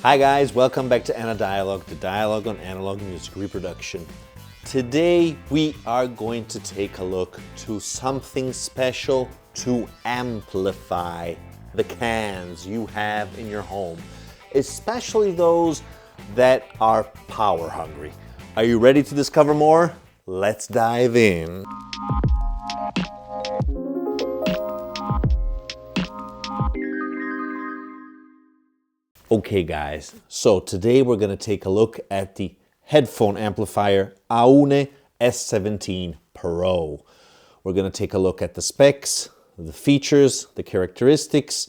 Hi guys, welcome back to Dialogue, the dialogue on analog music reproduction. Today we are going to take a look to something special to amplify the cans you have in your home, especially those that are power hungry. Are you ready to discover more? Let's dive in. Okay guys, so today we're going to take a look at the headphone amplifier Aune S17 Pro. We're going to take a look at the specs, the features, the characteristics,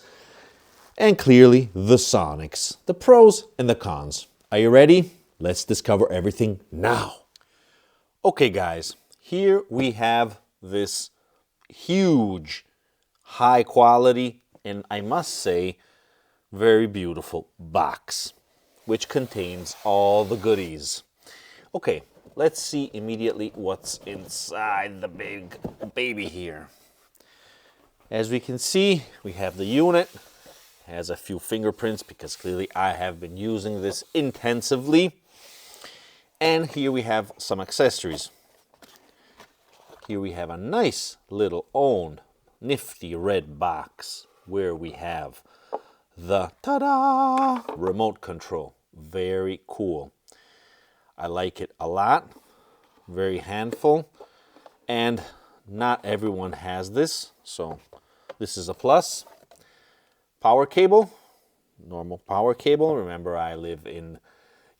and clearly the sonics, the pros and the cons. Are you ready? Let's discover everything now. Okay guys, here we have this huge, high quality, and I must say, very beautiful box, which contains all the goodies. Okay, let's see immediately what's inside the big baby here. As we can see, we have the unit. It has a few fingerprints because clearly I have been using this intensively. And here we have some accessories. Here we have a nice little Aune nifty red box where we have the ta-da remote control. Very cool. I like it a lot. Very handful. And not everyone has this, so this is a plus. Power cable, normal power cable. Remember, I live in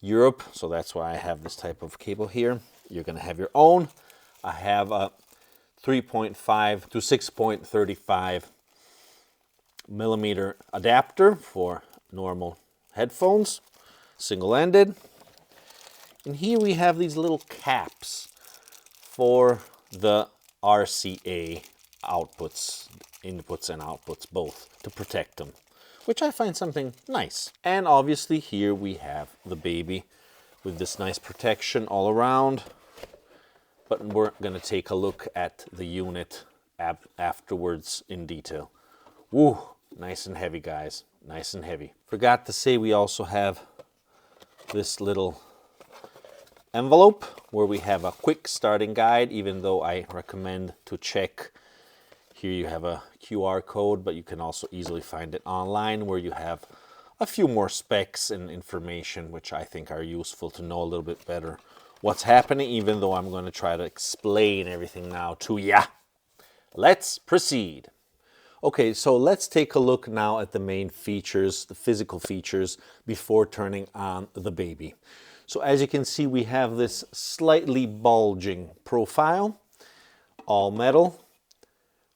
Europe, so that's why I have this type of cable here. You're going to have your own. I have a 3.5 to 6.35 millimeter adapter for normal headphones, single-ended. And here we have these little caps for the RCA outputs, inputs and outputs both, to protect them, which I find something nice. And obviously here we have the baby with this nice protection all around. But we're going to take a look at the unit afterwards in detail. Woo! Nice and heavy, guys. Nice and heavy. Forgot to say we also have this little envelope where we have a quick starting guide, even though I recommend to check. Here you have a QR code, but you can also easily find it online where you have a few more specs and information, which I think are useful to know a little bit better what's happening, even though I'm going to try to explain everything now to ya. Let's proceed. Okay, so let's take a look now at the main features, the physical features, before turning on the baby. So as you can see, we have this slightly bulging profile, all metal.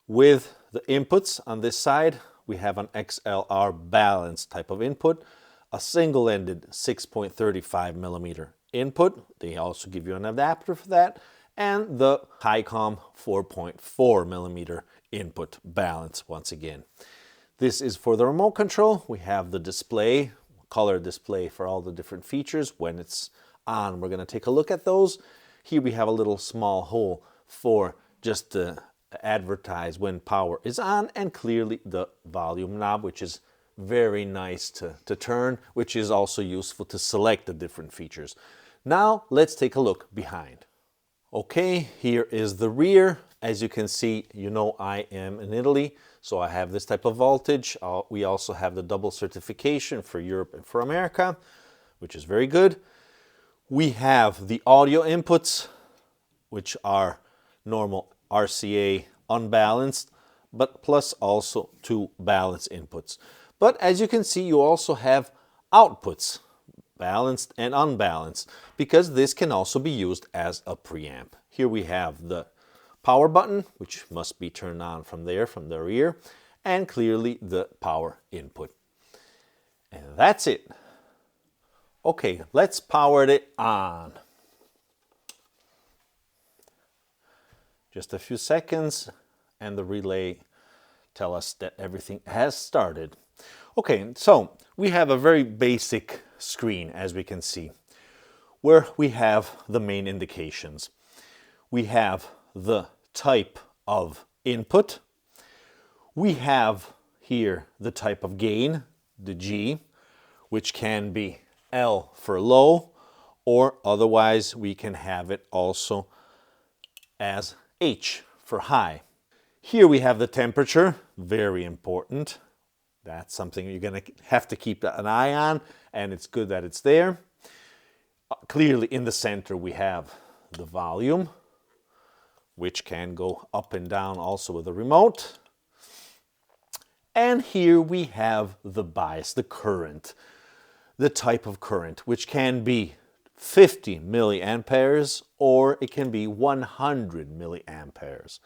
With the inputs on this side, we have an XLR balanced type of input, a single-ended 6.35 millimeter input. They also give you an adapter for that, and the Hi-Com 4.4 millimeter input balance once again. This is for the remote control. We have the display, color display for all the different features. When it's on, we're going to take a look at those. Here we have a little small hole for just to advertise when power is on, and clearly the volume knob, which is very nice to turn, which is also useful to select the different features. Now let's take a look behind. Okay, here is the rear. As you can see, you know I am in Italy, so I have this type of voltage. We also have the double certification for Europe and for America, which is very good. We have the audio inputs, which are normal RCA unbalanced, but plus also two balanced inputs. But as you can see, you also have outputs, balanced and unbalanced, because this can also be used as a preamp. Here we have the power button, which must be turned on from there, from the rear, and clearly the power input. And that's it. Okay, let's power it on. Just a few seconds, and the relay tell us that everything has started. Okay, so we have a very basic screen, as we can see, where we have the main indications. We have the type of input. We have here the type of gain, the G. which can be L for low, or otherwise we can have it also as H for high. Here we have the temperature, very important. That's something you're going to have to keep an eye on, and it's good that it's there. Clearly in the center we have the volume, which can go up and down also with a remote. And here we have the bias, the current, the type of current, which can be 50 milliamperes or it can be 100 milliamperes.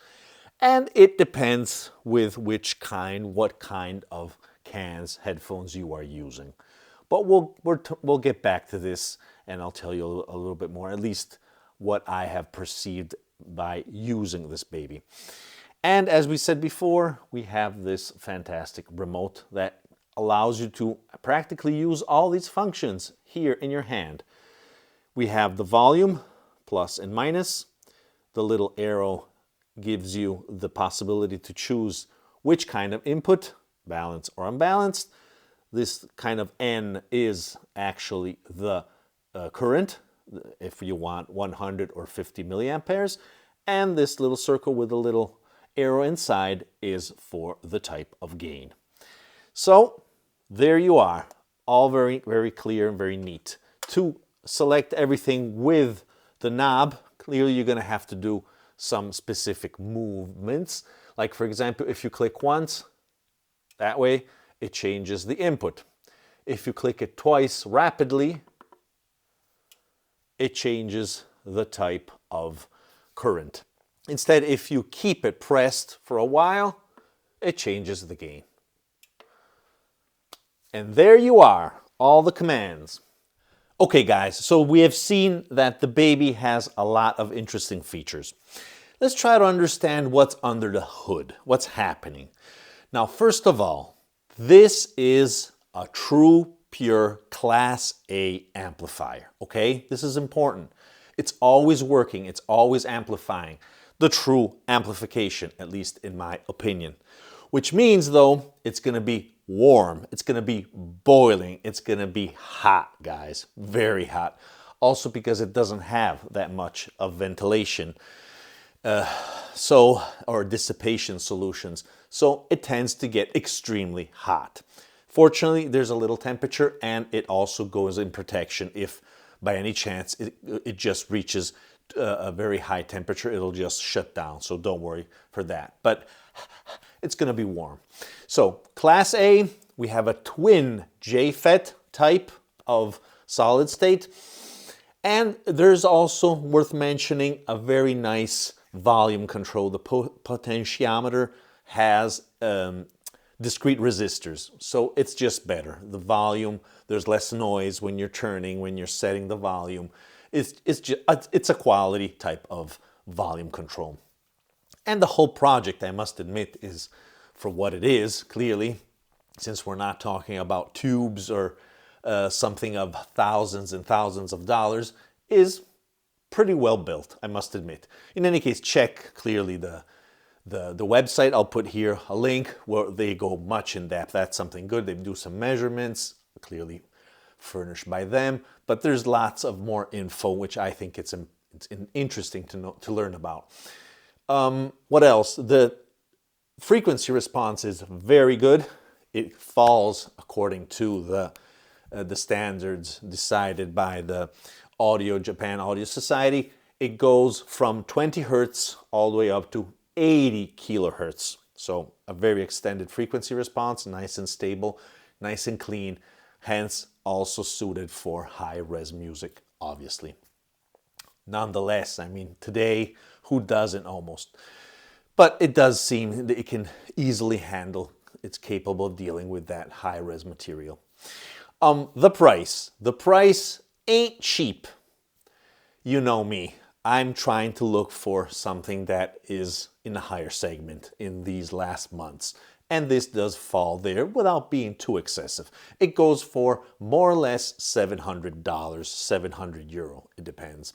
And it depends with what kind of cans, headphones you are using. But we'll get back to this and I'll tell you a little bit more, at least what I have perceived by using this baby. And as we said before, we have this fantastic remote that allows you to practically use all these functions here in your hand. We have the volume, plus and minus. The little arrow gives you the possibility to choose which kind of input, balanced or unbalanced. This kind of N is actually the current, if you want 100 or 50 milliamperes. And this little circle with a little arrow inside is for the type of gain. So there you are, all very, very clear and very neat. To select everything with the knob, clearly you're going to have to do some specific movements. Like for example, if you click once, that way it changes the input. If you click it twice rapidly, it changes the type of current. Instead, if you keep it pressed for a while, it changes the gain. And there you are, all the commands. Okay guys, so we have seen that the baby has a lot of interesting features. Let's try to understand what's under the hood, what's happening. Now, first of all, this is a true, pure Class A amplifier, okay? This is important. It's always working, it's always amplifying. The true amplification, at least in my opinion. Which means, though, it's going to be warm, it's going to be boiling, it's going to be hot, guys, very hot. Also because it doesn't have that much of ventilation, or dissipation solutions, so it tends to get extremely hot. Fortunately, there's a little temperature, and it also goes in protection if by any chance it just reaches a very high temperature, it'll just shut down, so don't worry for that. But it's going to be warm. So Class A, we have a twin JFET type of solid state. And there's also, worth mentioning, a very nice volume control. The potentiometer has discrete resistors, so it's just better. The volume, there's less noise when you're turning, when you're setting the volume. It's a quality type of volume control. And the whole project, I must admit, is for what it is, clearly, since we're not talking about tubes or something of thousands and thousands of dollars, is pretty well built, I must admit. In any case, check clearly the website. I'll put here a link where they go much in depth. That's something good. They do some measurements, clearly furnished by them, but there's lots of more info, which I think it's interesting to learn about. What else? The frequency response is very good. It falls according to the standards decided by the Japan Audio Society. It goes from 20 hertz all the way up to 80 kilohertz. So a very extended frequency response, nice and stable, nice and clean, hence also suited for high-res music, obviously. Nonetheless, I mean, today, who doesn't almost? But it does seem that it can easily handle, it's capable of dealing with that high-res material. The price ain't cheap. You know me. I'm trying to look for something that is in a higher segment in these last months. And this does fall there without being too excessive. It goes for more or less $700, 700 euro, it depends.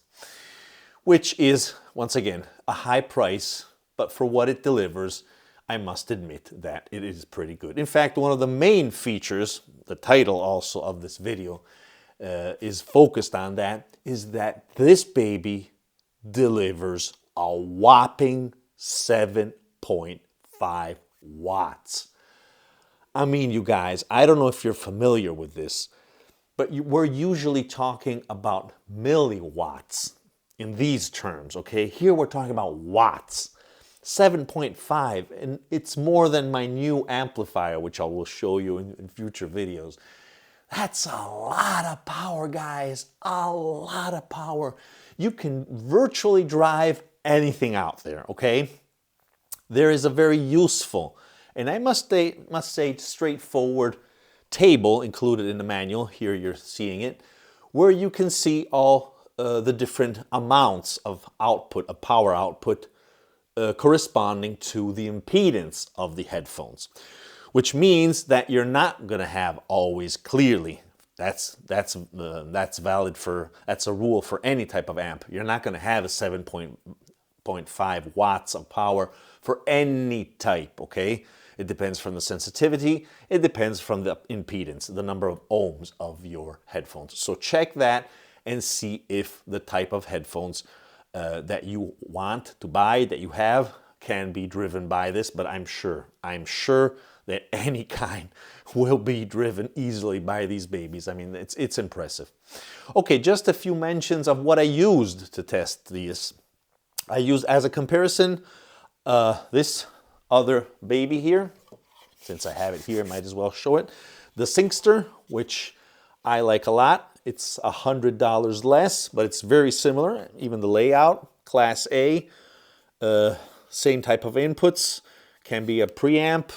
Which is, once again, a high price, but for what it delivers, I must admit that it is pretty good. In fact, one of the main features, the title also of this video is focused on that, is that this baby delivers a whopping 7.5 watts. I mean, you guys, I don't know if you're familiar with this, but we're usually talking about milliwatts in these terms, okay? Here we're talking about watts. 7.5, and it's more than my new amplifier, which I will show you in future videos. That's a lot of power, guys, a lot of power. You can virtually drive anything out there, okay? There is a very useful, and I must say straightforward table included in the manual. Here you're seeing it, where you can see all the different amounts of output, of power output, corresponding to the impedance of the headphones, which means that you're not going to have always clearly. That's valid for, that's a rule for any type of amp. You're not going to have a 7.5 watts of power for any type, okay? It depends from the sensitivity. It depends from the impedance, the number of ohms of your headphones. So check that and see if the type of headphones that you want to buy, that you have, can be driven by this. But I'm sure that any kind will be driven easily by these babies. I mean, it's impressive. Okay, just a few mentions of what I used to test these. I used, as a comparison, this other baby here. Since I have it here, I might as well show it. The Syncster, which I like a lot. It's $100 less, but it's very similar. Even the layout, Class A, same type of inputs. Can be a preamp,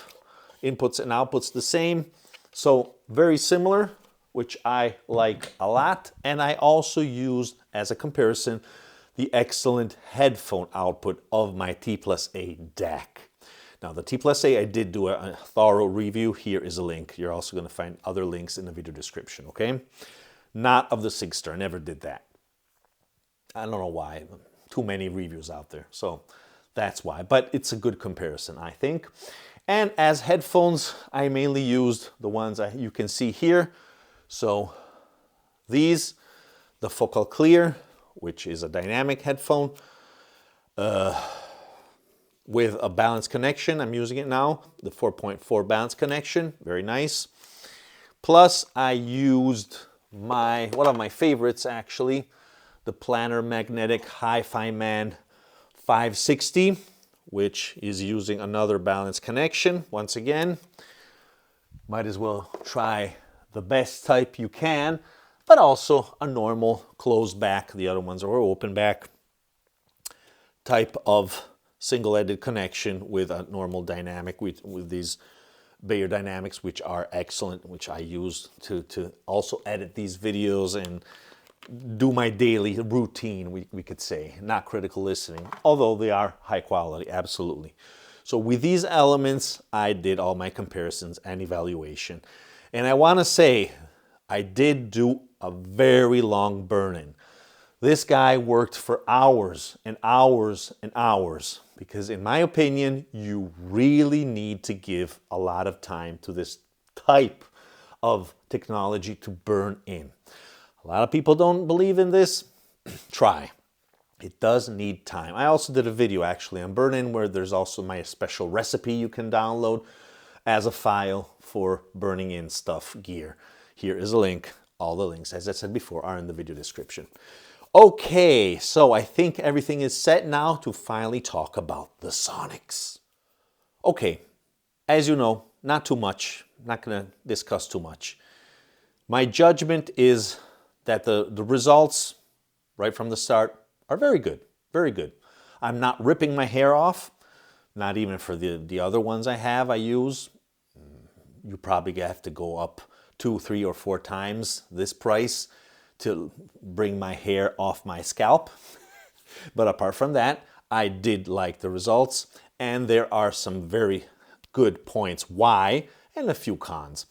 inputs and outputs the same. So very similar, which I like a lot. And I also used, as a comparison, the excellent headphone output of my T+A DAC. Now, the T+A, I did do a thorough review. Here is a link. You're also going to find other links in the video description, okay? Not of the Syncster. I never did that. I don't know why. Too many reviews out there. So that's why. But it's a good comparison, I think. And as headphones, I mainly used the ones you can see here. So these, the Focal Clear, which is a dynamic headphone, with a balanced connection. I'm using it now, the 4.4 balanced connection, very nice. Plus I used one of my favorites actually, the planar magnetic Hi-Fi Man 560, which is using another balanced connection. Once again, might as well try the best type you can, but also a normal closed back. The other ones are open back type of single-ended connection with a normal dynamic, with these Bayer Dynamics, which are excellent, which I use to also edit these videos and do my daily routine, we could say. Not critical listening, although they are high quality, absolutely. So with these elements, I did all my comparisons and evaluation. And I want to say, I did do a very long burn-in. This guy worked for hours and hours and hours, because in my opinion, you really need to give a lot of time to this type of technology to burn in. A lot of people don't believe in this. Try. It does need time. I also did a video actually on burn-in, where there's also my special recipe you can download as a file for burning in stuff, gear. Here is a link. All the links, as I said before, are in the video description. Okay, so I think everything is set now to finally talk about the Sonics. Okay, as you know, not too much. Not going to discuss too much. My judgment is that the results right from the start are very good, very good. I'm not ripping my hair off, not even for the other ones I use. You probably have to go up 2, 3, or 4 times this price to bring my hair off my scalp. But apart from that, I did like the results, and there are some very good points why, and a few cons.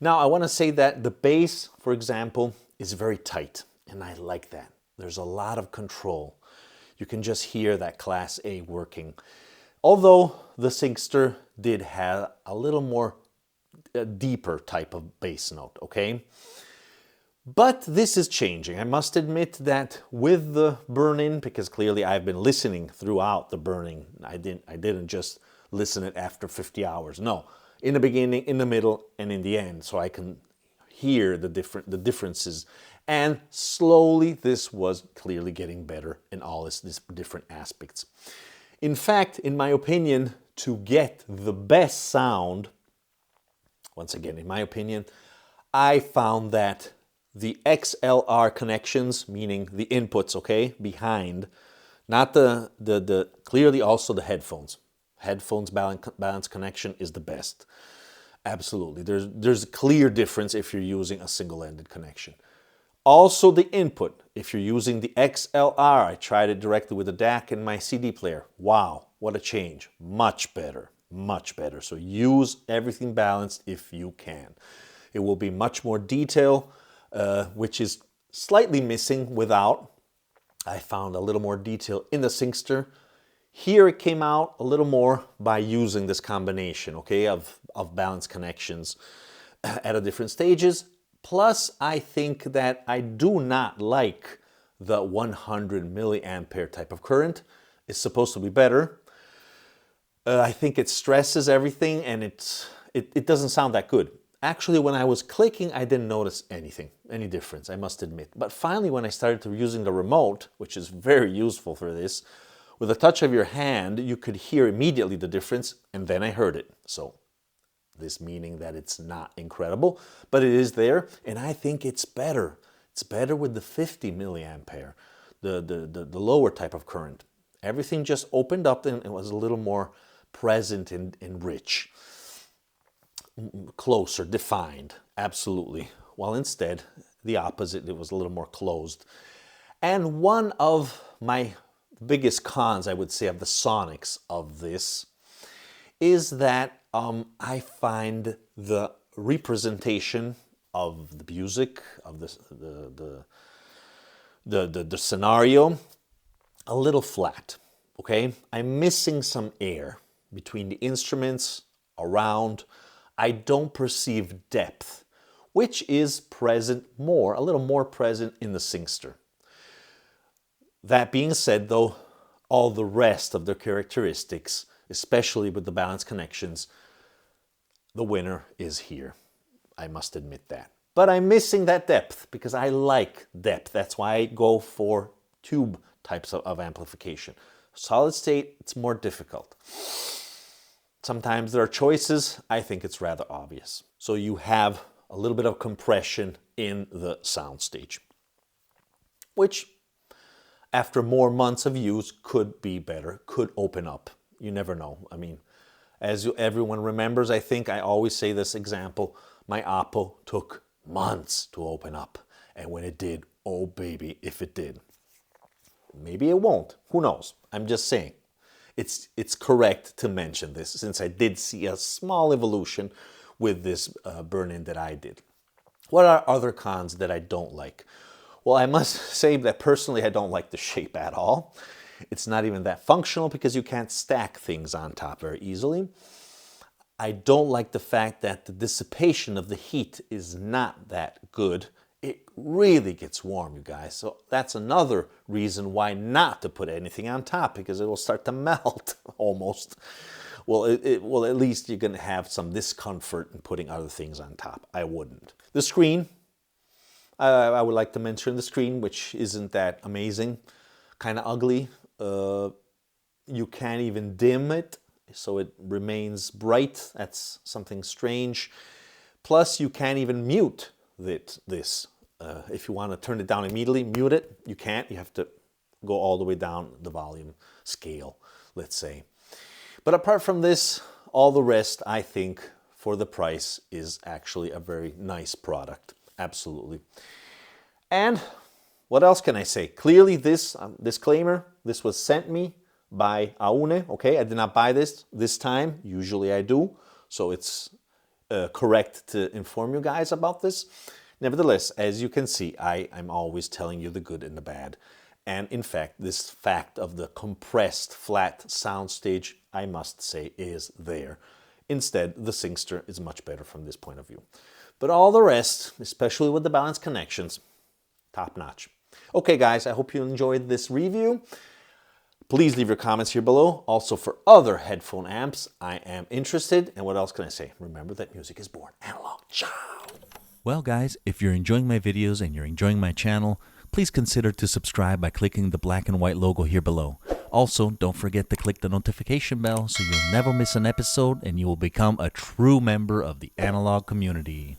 Now, I want to say that the bass, for example, is very tight, and I like that. There's a lot of control. You can just hear that Class A working. Although the Singster did have a little more deeper type of bass note, okay? But this is changing. I must admit that with the burn-in, because clearly I've been listening throughout the burning. I didn't just listen it after 50 hours. No, in the beginning, in the middle, and in the end, so I can hear the differences. And slowly, this was clearly getting better in all these different aspects. In fact, in my opinion, to get the best sound, once again, in my opinion, I found that the XLR connections, meaning the inputs, okay, behind, not the clearly also the headphones. Headphones balance connection is the best. Absolutely. There's a clear difference if you're using a single-ended connection. Also the input. If you're using the XLR, I tried it directly with the DAC in my CD player. Wow, what a change. Much better, much better. So use everything balanced if you can. It will be much more detail, which is slightly missing without. I found a little more detail in the Singster. Here it came out a little more by using this combination, okay, of balanced connections at different stages. Plus, I think that I do not like the 100 milliampere type of current. It's supposed to be better. I think it stresses everything and it doesn't sound that good. Actually, when I was clicking, I didn't notice any difference, I must admit. But finally, when I started using the remote, which is very useful for this, with a touch of your hand, you could hear immediately the difference, and then I heard it. So this meaning that it's not incredible, but it is there, and I think it's better. It's better with the 50 milliampere, the lower type of current. Everything just opened up and it was a little more present and rich. Closer, defined, absolutely. While instead, the opposite, it was a little more closed. And one of my biggest cons, I would say, of the sonics of this is that I find the representation of the music, of the scenario, a little flat, okay? I'm missing some air between the instruments, around. I don't perceive depth, which is present more, a little more present in the Singster. That being said, though, all the rest of the characteristics, especially with the balance connections, the winner is here. I must admit that. But I'm missing that depth because I like depth. That's why I go for tube types of amplification. Solid state, it's more difficult. Sometimes there are choices. I think it's rather obvious. So you have a little bit of compression in the soundstage, which after more months of use could be better, could open up. You never know. I mean, as everyone remembers, I think I always say this example, my Oppo took months to open up. And when it did, oh baby, if it did. Maybe it won't. Who knows? I'm just saying. It's correct to mention this since I did see a small evolution with this burn-in that I did. What are other cons that I don't like? Well, I must say that personally I don't like the shape at all. It's not even that functional because you can't stack things on top very easily. I don't like the fact that the dissipation of the heat is not that good. It really gets warm, you guys. So that's another reason why not to put anything on top, because it will start to melt almost. Well, well, at least you're going to have some discomfort in putting other things on top. I wouldn't. The screen, I would like to mention the screen, which isn't that amazing. Kind of ugly. You can't even dim it, so it remains bright. That's something strange. Plus, you can't even mute this. If you want to turn it down immediately, mute it. You can't. You have to go all the way down the volume scale, let's say. But apart from this, all the rest, I think, for the price, is actually a very nice product. Absolutely. And what else can I say? Clearly, this disclaimer, this was sent me by Aune. Okay, I did not buy this time. Usually I do. So it's correct to inform you guys about this. Nevertheless, as you can see, I'm always telling you the good and the bad. And in fact, this fact of the compressed flat soundstage, I must say, is there. Instead, the Singster is much better from this point of view. But all the rest, especially with the balanced connections, top notch. Okay guys, I hope you enjoyed this review. Please leave your comments here below. Also for other headphone amps, I am interested. And what else can I say? Remember that music is born analog. Ciao! Well guys, if you're enjoying my videos and you're enjoying my channel, please consider to subscribe by clicking the black and white logo here below. Also, don't forget to click the notification bell so you'll never miss an episode and you will become a true member of the analog community.